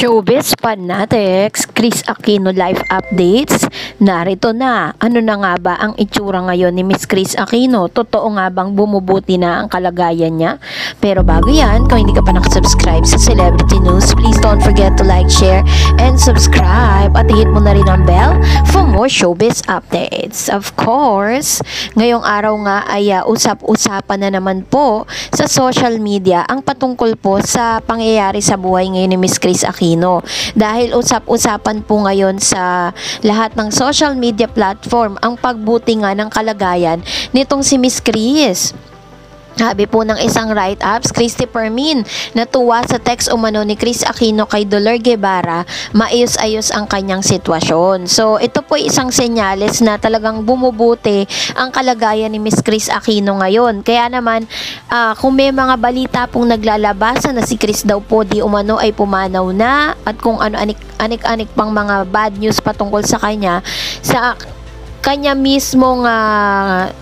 Showbiz Fanatics, Kris Aquino live updates. Narito na. Ano na nga ba ang itsura ngayon ni Miss Kris Aquino? Totoo nga bang bumubuti na ang kalagayan niya? Pero bago yan, kung hindi ka pa nakasubscribe sa Celebrity News, please don't forget to like, share, and subscribe. At hit mo na rin ang bell for more showbiz updates. Of course, ngayong araw nga ay usap-usapan na naman po sa social media ang patungkol po sa pangyayari sa buhay ngayon ni Miss Kris Aquino. Dahil usap-usapan po ngayon sa lahat ng social media platform ang pagbuti nga ng kalagayan nitong si Miss Kris. Sabi po ng isang write-ups, Christopher Min, natuwa sa text umano ni Kris Aquino kay Dolor Guevara, maayos-ayos ang kanyang sitwasyon. So, ito po isang senyales na talagang bumubuti ang kalagayan ni Miss Kris Aquino ngayon. Kaya naman, kung may mga balita pong naglalabasan na si Kris daw po di umano ay pumanaw na at kung ano anik-anik pang mga bad news patungkol sa kanya, sa kanya mismong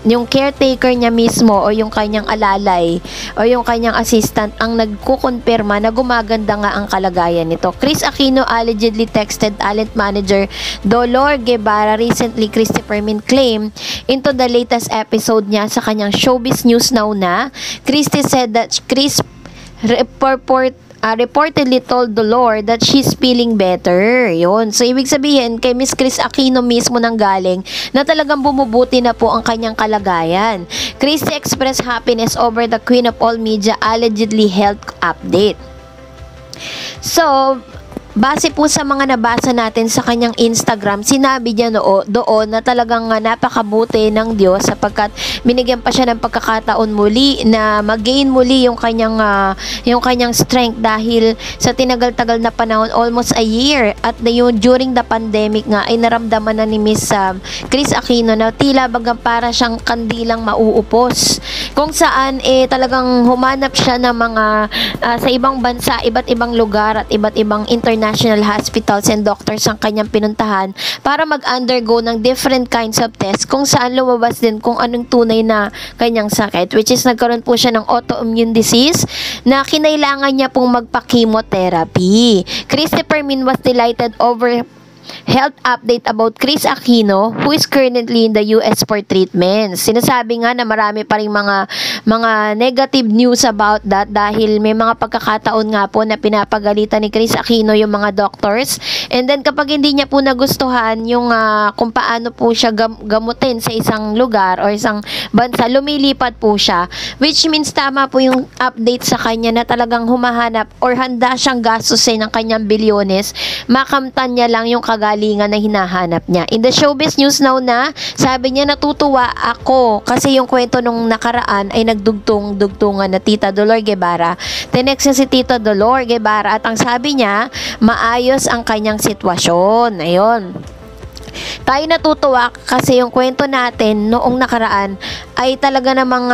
yung caretaker niya mismo o yung kanyang alalay o yung kanyang assistant ang nagkukonfirma na gumaganda nga ang kalagayan nito. Kris Aquino allegedly texted talent manager Dolor Guevara recently, Christopher Min claim into the latest episode niya sa kanyang Showbiz News Now na. Christy said that Kris reportedly told Dolor that she's feeling better. Yun. So, ibig sabihin, kay Miss Kris Aquino mismo nang galing na talagang bumubuti na po ang kanyang kalagayan. Christy expressed happiness over the Queen of All Media allegedly health update. So, base po sa mga nabasa natin sa kanyang Instagram, sinabi niya doon na talagang napakabuti ng Diyos sapagkat binigyan pa siya ng pagkakataon muli na mag-gain muli yung kanyang strength dahil sa tinagal-tagal na panahon, almost a year, at during the pandemic nga ay naramdaman na ni Miss Kris Aquino na tila bagang para siyang kandilang mauupos, kung saan talagang humanap siya ng mga sa ibang bansa, iba't ibang lugar at iba't ibang international hospitals and doctors ang kanyang pinuntahan para mag-undergo ng different kinds of tests kung saan lumabas din kung anong tunay na kanyang sakit, which is nagkaroon po siya ng autoimmune disease na kinailangan niya pong magpa-chemotherapy. Christopher Min was delighted over health update about Kris Aquino who is currently in the US for treatment. Sinasabi nga na marami pa ring mga negative news about that dahil may mga pagkakataon nga po na pinapagalitan ni Kris Aquino yung mga doctors, and then kapag hindi niya po nagustuhan yung kung paano po siya gamutin sa isang lugar or isang bansa, lumilipat po siya, which means tama po yung update sa kanya na talagang humahanap or handa siyang gastusin ng kanyang bilyones, makamtan niya lang yung kagalingan na hinahanap niya. In the Showbiz News Now na, sabi niya, natutuwa ako kasi yung kwento nung nakaraan ay nagdugtungan na Tita Dolor Guevara. Tinext niya si Tita Dolor Guevara at ang sabi niya, maayos ang kanyang sitwasyon. Ayun. Tayo natutuwa kasi yung kwento natin noong nakaraan ay talaga namang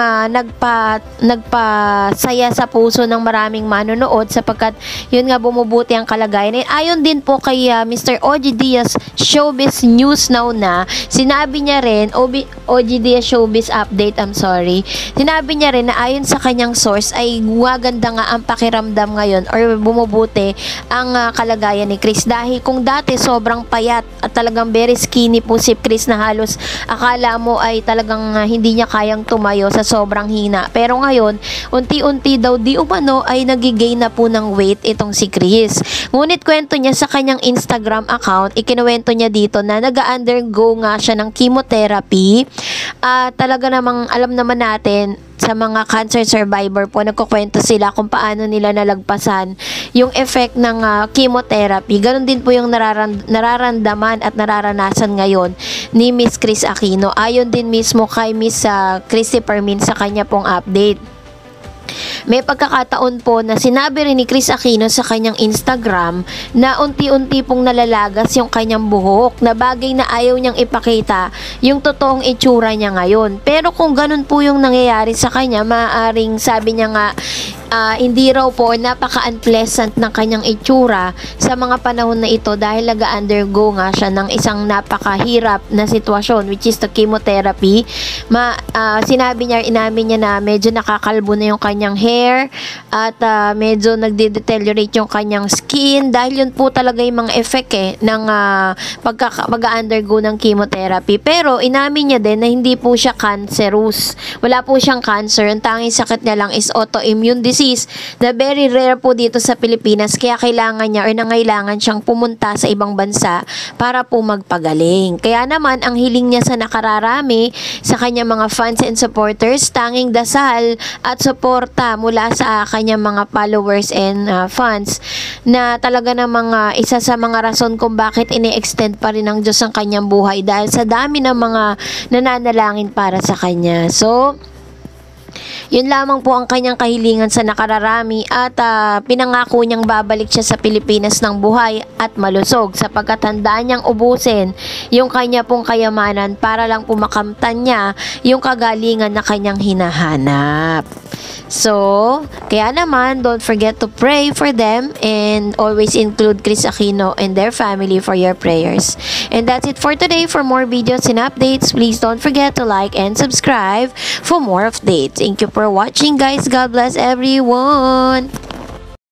nagpasaya sa puso ng maraming manonood sapagkat yun nga bumubuti ang kalagayan. And ayon din po kay Mr. OG Diaz Showbiz News Now na, sinabi niya rin, OG Diaz Showbiz Update, sinabi niya rin na ayon sa kanyang source ay gumaganda nga ang pakiramdam ngayon or bumubuti ang kalagayan ni Kris dahil kung dati sobrang payat at talagang very skinny po si Kris na halos akala mo ay talagang hindi niya kayang tumayo sa sobrang hina. Pero ngayon, unti-unti daw di umano ay nagigain na po ng weight itong si Kris. Ngunit kwento niya sa kanyang Instagram account, ikinuwento niya dito na nag-undergo nga siya ng chemotherapy. Talaga namang alam naman natin sa mga cancer survivor po, nagkukwento sila kung paano nila nalagpasan yung effect ng chemotherapy. Ganon din po yung nararamdaman at nararanasan ngayon ni Miss Kris Aquino. Ayon din mismo kay Miss Christopher Min sa kanya pong update. May pagkakataon po na sinabi rin ni Kris Aquino sa kanyang Instagram na unti-unti pong nalalagas yung kanyang buhok na bagay na ayaw niyang ipakita yung totoong itsura niya ngayon. Pero kung ganun po yung nangyayari sa kanya, maaaring sabi niya nga hindi raw po napaka-unpleasant ng kanyang itsura sa mga panahon na ito dahil nag-undergo nga siya ng isang napakahirap na sitwasyon, which is the chemotherapy. Sinabi niya, inamin niya na medyo nakakalbo na yung kanyang hair hair at medyo nagde-deteriorate yung kanyang skin dahil yun po talaga yung mga effect ng pag-undergo ng chemotherapy. Pero inamin niya din na hindi po siya cancerous. Wala po siyang cancer. Ang tanging sakit niya lang is autoimmune disease na very rare po dito sa Pilipinas, kaya kailangan niya or nangailangan siyang pumunta sa ibang bansa para po magpagaling. Kaya naman ang hiling niya sa nakararami sa kanyang mga fans and supporters, tanging dasal at suporta mula sa kanyang mga followers and fans na talaga na mga isa sa mga rason kung bakit ini-extend pa rin ng Diyos ang kanyang buhay dahil sa dami ng mga nananalangin para sa kanya. So, yun lamang po ang kanyang kahilingan sa nakararami at pinangako niyang babalik siya sa Pilipinas ng buhay at malusog sapagkat handa niyang ubusin yung kanya pong kayamanan para lang pumakamtan niya yung kagalingan na kanyang hinahanap. So, kaya naman, don't forget to pray for them and always include Chris Aquino and their family for your prayers. And that's it for today. For more videos and updates, please don't forget to like and subscribe for more updates. Thank you for watching, guys. God bless everyone.